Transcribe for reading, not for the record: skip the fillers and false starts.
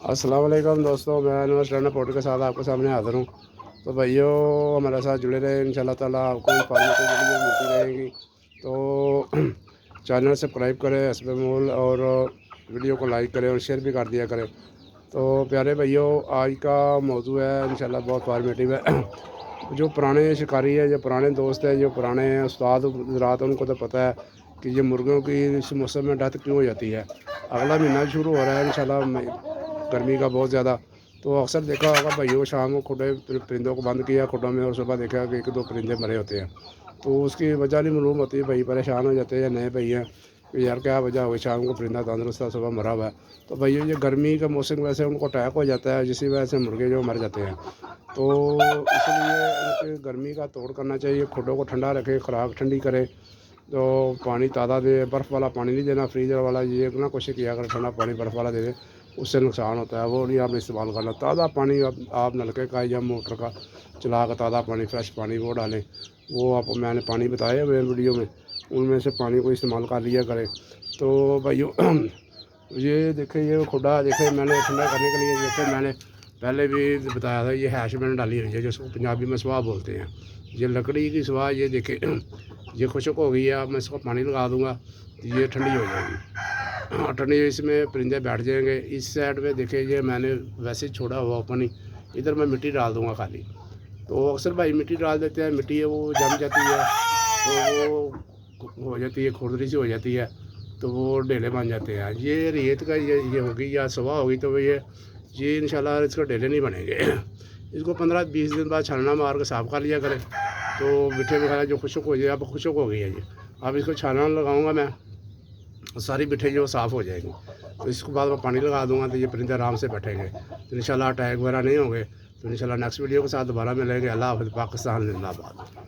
अस्सलाम वालेकुम दोस्तों, मैं अनवर स्टैंड पोर्ट के साथ आपके सामने हाज़िर हूँ। तो भाइयों, हमारे साथ जुड़े रहे, इंशाल्लाह ताला आपको इंफॉर्मेटिव वीडियो मिलती रहेंगी। तो चैनल सब्सक्राइब करें हस्बे मोल, और वीडियो को लाइक करें और शेयर भी कर दिया करें। तो प्यारे भाइयों, आज का मौजू है इंशाल्लाह बहुत इंफॉर्मेटिव है। जो पुराने शिकारी है, जो पुराने दोस्त हैं, जो पुराने उस्ताद हज़रात, उनको तो पता है कि ये मुर्गियों की इस मौसम में डेथ क्यों हो जाती है। अगला महीना शुरू हो रहा है इंशाल्लाह, गर्मी का बहुत ज़्यादा। तो अक्सर देखा होगा भाइयों, शाम को खुडे परिंदों को बंद किया खुडों में, और सुबह देखा कि एक दो परिंदे मरे होते हैं। तो उसकी वजह नहीं मालूम होती, भाई परेशान हो जाते हैं या नए भाई हैं कि यार क्या वजह हो गई, शाम को परिंदा तंदुरुस्त था, सुबह मरा हुआ है। तो भाइयों, ये गर्मी का मौसम वैसे उनको अटैक हो जाता है, जिसकी वजह से मुर्गे जो मर जाते हैं। तो इसलिए उनके गर्मी का तोड़ करना चाहिए, खुडों को ठंडा रखें, खुराक ठंडी करें, तो पानी ताज़ा दे, बर्फ़ वाला पानी नहीं देना, फ्रीजर वाला ये ना कोशिश किया अगर ठंडा पानी बर्फ़ वाला दे दे, उससे नुकसान होता है, वो नहीं आपने इस्तेमाल करना। ताज़ा पानी आप नलके का या मोटर का चला कर ताज़ा पानी, फ्रेश पानी वो डालें। वो आप मैंने पानी बताया मेरे वीडियो में, उनमें से पानी को इस्तेमाल कर लिया करें। तो भाइयों, ये देखें, ये खुडा देखें, मैंने ठंडा करने के लिए देखें, मैंने पहले भी बताया था, ये हैश मैंने डाली हुई है, जिसको पंजाबी में स्वाह बोलते हैं। ये लकड़ी की स्वाह, ये देखें, ये खुशक हो गई है। अब मैं इसको पानी लगा दूंगा तो ये ठंडी हो जाएगी। हाँ, ठंडी, इसमें परिंदे बैठ जाएंगे। इस साइड में देखिए, ये मैंने वैसे ही छोड़ा हुआ ओपन ही, इधर मैं मिट्टी डाल दूंगा खाली। तो अक्सर भाई मिट्टी डाल देते हैं, मिट्टी है वो जम जाती है, तो वो हो जाती है, खुरदरी सी हो जाती है, तो वो ढेले बन जाते हैं। ये रेत का ये होगी या सुबह होगी, तो ये इंशाल्लाह इसको ढेले नहीं बनेंगे। इसको 15-20 दिन बाद छानना मार के साफ़ कर लिया करें, तो बिठे वगैरह जो खुशक हो जाए, अब खुशक हो गई है ये, अब इसको छानना लगाऊंगा मैं, सारी बिठे जो साफ़ हो जाएंगी। तो इसके बाद मैं पानी लगा दूंगा, तो ये परिंदे आराम से बैठेंगे, तो इंशाल्लाह अटैक वगैरह नहीं होंगे। तो इंशाल्लाह नेक्स्ट वीडियो के साथ दोबारा मिलेंगे। अल्लाह हाफ़िज़। पाकिस्तान जिंदाबाद।